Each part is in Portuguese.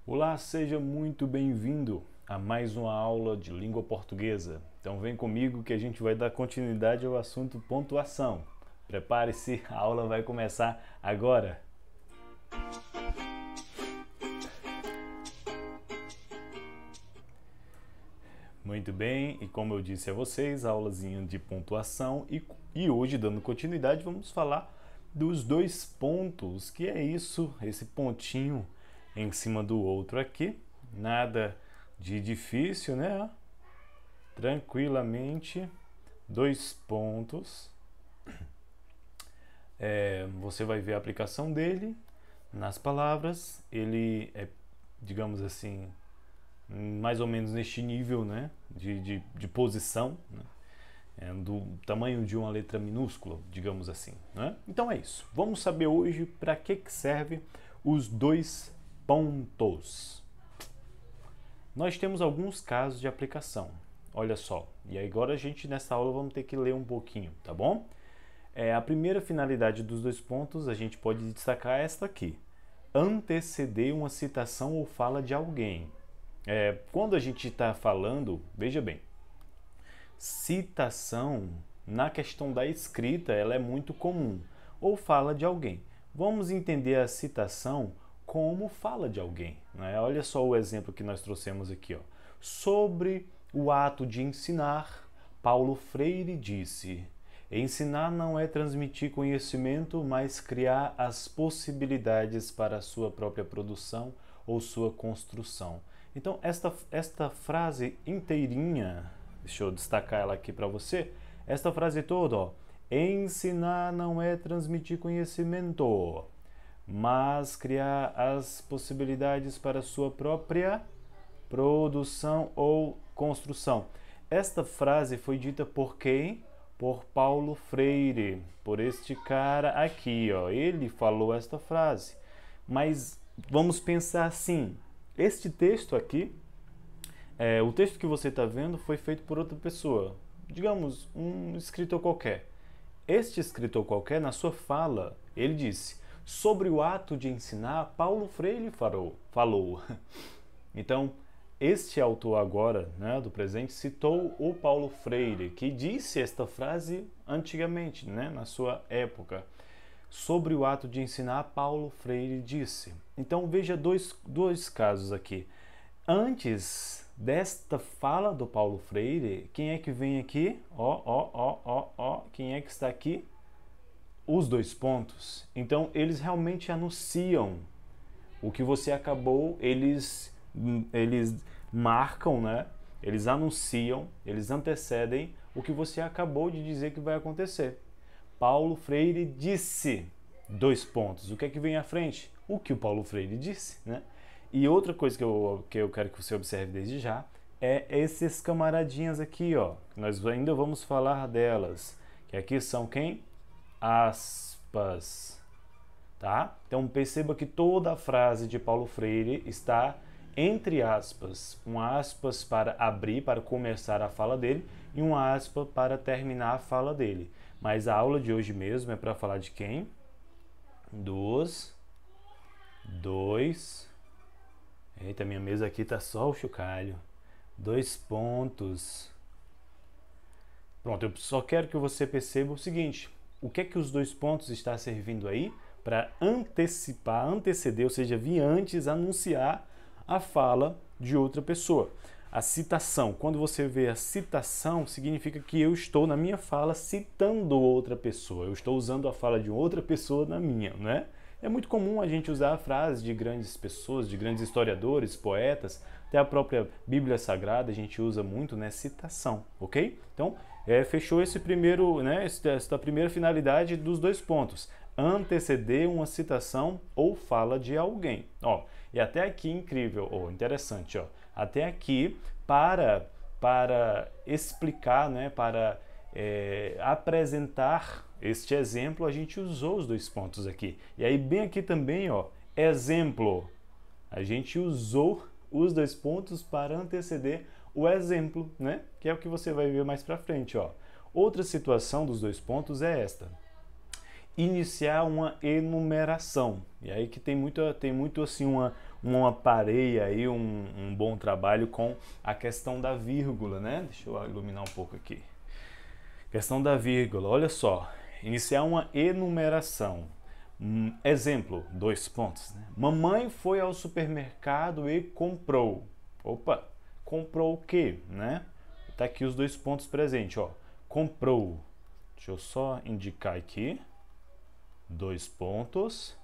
Olá, seja muito bem-vindo a mais uma aula de língua portuguesa. Então vem comigo que a gente vai dar continuidade ao assunto pontuação. Prepare-se, a aula vai começar agora. Muito bem, e como eu disse a vocês, aulazinha de pontuação e hoje, dando continuidade, vamos falar dos dois pontos, que é isso, esse pontinho em cima do outro aqui, nada de difícil, né? Tranquilamente, dois pontos. Você vai ver a aplicação dele nas palavras, ele é, digamos assim, mais ou menos neste nível, né, de posição, né, do tamanho de uma letra minúscula, digamos assim, né? Então é isso. Vamos saber hoje para que serve os dois pontos. Nós temos alguns casos de aplicação. Olha só. E agora a gente nessa aula vamos ter que ler um pouquinho, tá bom? A primeira finalidade dos dois pontos a gente pode destacar esta aqui: anteceder uma citação ou fala de alguém. Quando a gente está falando, veja bem, citação na questão da escrita ela é muito comum, ou fala de alguém. Vamos entender a citação como fala de alguém, né? Olha só o exemplo que nós trouxemos aqui, ó. Sobre o ato de ensinar, Paulo Freire disse: ensinar não é transmitir conhecimento, mas criar as possibilidades para a sua própria produção ou sua construção. Então, esta frase inteirinha, deixa eu destacar ela aqui para você, esta frase toda, ó, ensinar não é transmitir conhecimento, mas criar as possibilidades para a sua própria produção ou construção. Esta frase foi dita por quem? Por Paulo Freire, por este cara aqui, ó. Ele falou esta frase. Mas vamos pensar assim, este texto aqui, o texto que você está vendo foi feito por outra pessoa, digamos, um escritor qualquer. Este escritor qualquer, na sua fala, ele disse: sobre o ato de ensinar, Paulo Freire falou. Então, este autor agora, né, do presente, citou o Paulo Freire, que disse esta frase antigamente, né, na sua época. Sobre o ato de ensinar, Paulo Freire disse. Então veja dois casos aqui. Antes desta fala do Paulo Freire, quem é que vem aqui? Quem é que está aqui? Os dois pontos. Então eles realmente anunciam o que você acabou, eles marcam, né? Eles anunciam, eles antecedem o que você acabou de dizer que vai acontecer. Paulo Freire disse, dois pontos. O que é que vem à frente? O que o Paulo Freire disse, né? E outra coisa que eu quero que você observe desde já é esses camaradinhas aqui, ó. Nós ainda vamos falar delas. Que aqui são quem? Aspas. Tá? Então perceba que toda a frase de Paulo Freire está entre aspas. Um aspas para abrir, para começar a fala dele, e um aspa para terminar a fala dele. Mas a aula de hoje mesmo é para falar de quem? Dos dois. Eita, minha mesa aqui tá só o chocalho. Dois pontos. Pronto, eu só quero que você perceba o seguinte: o que é que os dois pontos está servindo aí? Para anteceder, ou seja, vir antes, anunciar a fala de outra pessoa. A citação, quando você vê a citação, significa que eu estou na minha fala citando outra pessoa. Eu estou usando a fala de outra pessoa na minha, né? É muito comum a gente usar a frase de grandes pessoas, de grandes historiadores, poetas, até a própria Bíblia Sagrada a gente usa muito, né? Citação, ok? Então, fechou esse primeiro, né? Esta primeira finalidade dos dois pontos. Anteceder uma citação ou fala de alguém. Ó, e até aqui incrível, interessante, ó. Até aqui para explicar, né, para apresentar este exemplo, a gente usou os dois pontos aqui. E aí bem aqui também, ó, exemplo. A gente usou os dois pontos para anteceder o exemplo, né? Que é o que você vai ver mais para frente, ó. Outra situação dos dois pontos é esta: iniciar uma enumeração. E aí que tem muito assim uma pareia aí, um bom trabalho com a questão da vírgula, né? Deixa eu iluminar um pouco aqui. Questão da vírgula, olha só. Iniciar uma enumeração. Exemplo, 2 pontos. Né? Mamãe foi ao supermercado e comprou. Opa, comprou o quê? Né? Tá aqui os 2 pontos presentes, ó. Comprou. Deixa eu só indicar aqui. 2 pontos.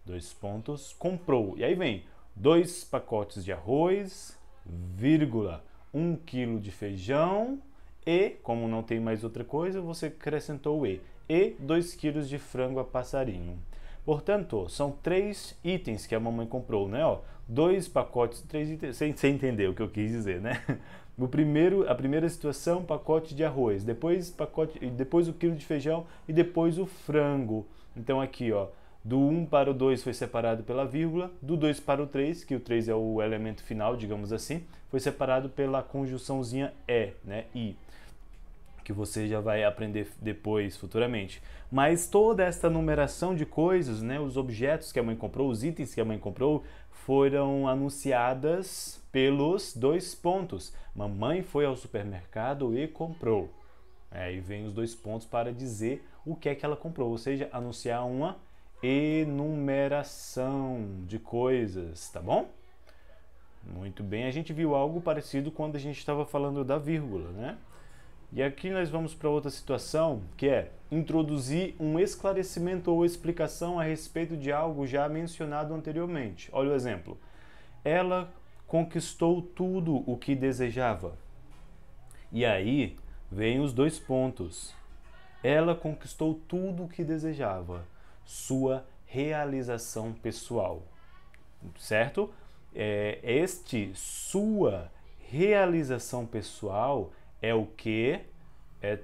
2 pontos. Comprou. E aí vem 2 pacotes de arroz, vírgula, 1 quilo de feijão e, como não tem mais outra coisa, você acrescentou o e 2 quilos de frango a passarinho. Portanto, são 3 itens que a mamãe comprou, né? Ó, 2 pacotes, 3 itens, você entendeu o que eu quis dizer, né? A primeira situação, pacote de arroz, depois o quilo de feijão e depois o frango. Então aqui, ó, do 1 para o 2 foi separado pela vírgula, do 2 para o 3, que o 3 é o elemento final, digamos assim, foi separado pela conjunçãozinha e, né? I, que você já vai aprender depois, futuramente. Mas toda esta numeração de coisas, né, os objetos que a mãe comprou, os itens que a mãe comprou, foram anunciadas pelos 2 pontos. Mamãe foi ao supermercado e comprou. Aí vem os 2 pontos para dizer o que é que ela comprou, ou seja, anunciar uma enumeração de coisas, tá bom? Muito bem, a gente viu algo parecido quando a gente estava falando da vírgula, né? E aqui nós vamos para outra situação, que é introduzir um esclarecimento ou explicação a respeito de algo já mencionado anteriormente. Olha o exemplo. Ela conquistou tudo o que desejava. E aí vem os 2 pontos. Ela conquistou tudo o que desejava. Sua realização pessoal. Certo? Sua realização pessoal é o que? É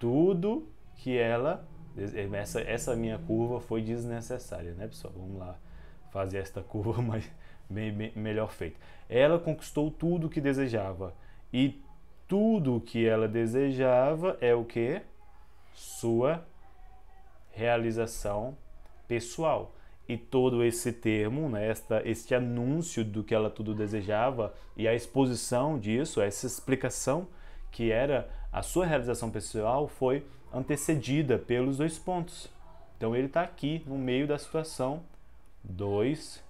tudo que ela... Essa minha curva foi desnecessária, né, pessoal? Vamos lá fazer esta curva mais, melhor feita. Ela conquistou tudo o que desejava. E tudo que ela desejava é o que? Sua realização pessoal. E todo esse termo, né, este anúncio do que ela tudo desejava e a exposição disso, essa explicação que era a sua realização pessoal, foi antecedida pelos 2 pontos. Então ele está aqui no meio da situação, 2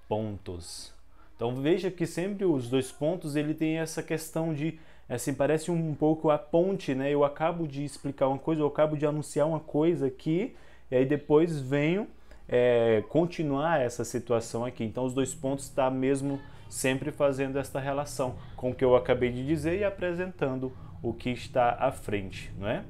pontos. Então veja que sempre os 2 pontos ele tem essa questão de, assim, parece um pouco a ponte, né? Eu acabo de explicar uma coisa, eu acabo de anunciar uma coisa aqui, e aí depois venho continuar essa situação aqui. Então os 2 pontos está mesmo sempre fazendo esta relação com o que eu acabei de dizer e apresentando o que está à frente, não é?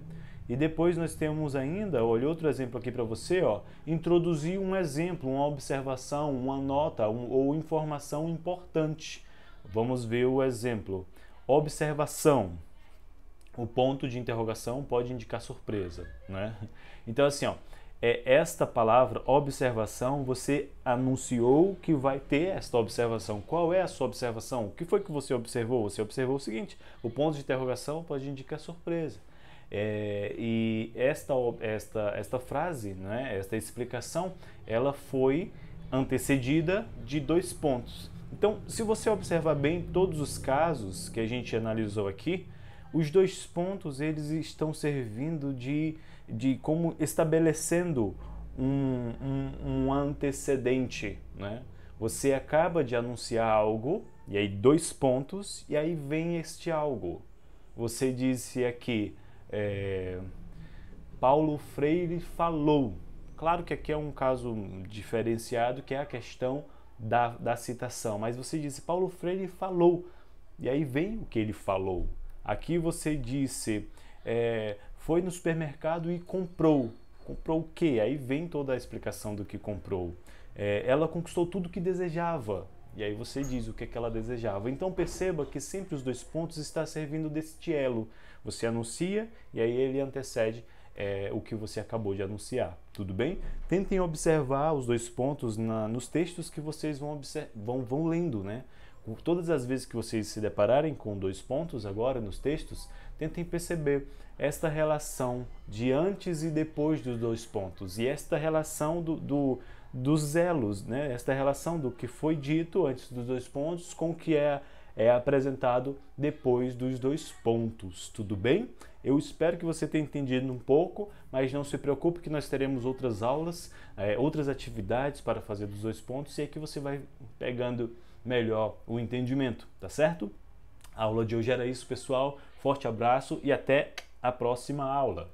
E depois nós temos ainda, olha outro exemplo aqui para você, ó, introduzir um exemplo, uma observação, uma nota ou informação importante. Vamos ver o exemplo. Observação. O ponto de interrogação pode indicar surpresa, né? Então assim, ó, esta palavra observação, você anunciou que vai ter esta observação. Qual é a sua observação? O que foi que você observou? Você observou o seguinte: o ponto de interrogação pode indicar surpresa. E esta frase, né, esta explicação, ela foi antecedida de 2 pontos. Então, se você observar bem todos os casos que a gente analisou aqui, os 2 pontos eles estão servindo de como estabelecendo um antecedente, né? Você acaba de anunciar algo, e aí 2 pontos, e aí vem este algo. Você disse aqui, Paulo Freire falou. Claro que aqui é um caso diferenciado, que é a questão da citação, mas você disse Paulo Freire falou, e aí vem o que ele falou. Aqui você disse, foi no supermercado e comprou. Comprou o quê? Aí vem toda a explicação do que comprou. Ela conquistou tudo o que desejava. E aí você diz o que ela desejava. Então perceba que sempre os 2 pontos estão servindo deste elo. Você anuncia e aí ele antecede o que você acabou de anunciar. Tudo bem? Tentem observar os 2 pontos nos textos que vocês vão lendo, né? Todas as vezes que vocês se depararem com dois pontos agora nos textos, tentem perceber esta relação de antes e depois dos dois pontos e esta relação dos elos, né? Esta relação do que foi dito antes dos dois pontos com o que é apresentado depois dos dois pontos. Tudo bem? Eu espero que você tenha entendido um pouco, mas não se preocupe que nós teremos outras aulas, outras atividades para fazer dos dois pontos e aqui você vai pegando melhor o entendimento, tá certo? A aula de hoje era isso, pessoal. Forte abraço e até a próxima aula.